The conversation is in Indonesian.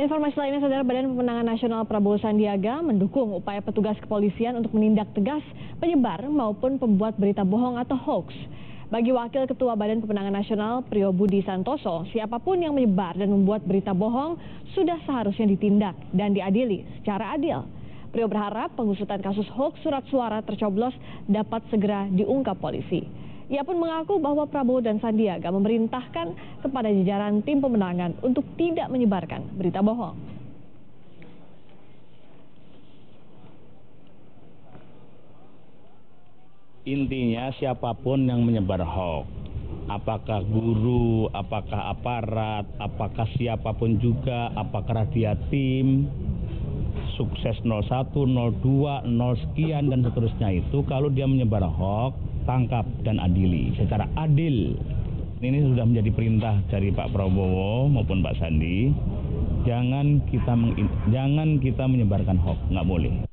Informasi lainnya, Saudara, Badan Pemenangan Nasional Prabowo Sandiaga mendukung upaya petugas kepolisian untuk menindak tegas penyebar maupun pembuat berita bohong atau hoax. Bagi Wakil Ketua Badan Pemenangan Nasional Priyo Budi Santoso, siapapun yang menyebar dan membuat berita bohong sudah seharusnya ditindak dan diadili secara adil. Priyo berharap pengusutan kasus hoax surat suara tercoblos dapat segera diungkap polisi. Ia pun mengaku bahwa Prabowo dan Sandiaga memerintahkan kepada jajaran tim pemenangan untuk tidak menyebarkan berita bohong. Intinya siapapun yang menyebar hoax, apakah guru, apakah aparat, apakah siapapun juga, apakah dia tim, sukses 01, 02, 0 sekian dan seterusnya itu, kalau dia menyebar hoax, tangkap dan adili secara adil. Ini sudah menjadi perintah dari Pak Prabowo maupun Pak Sandi. Jangan kita menyebarkan hoax, nggak boleh.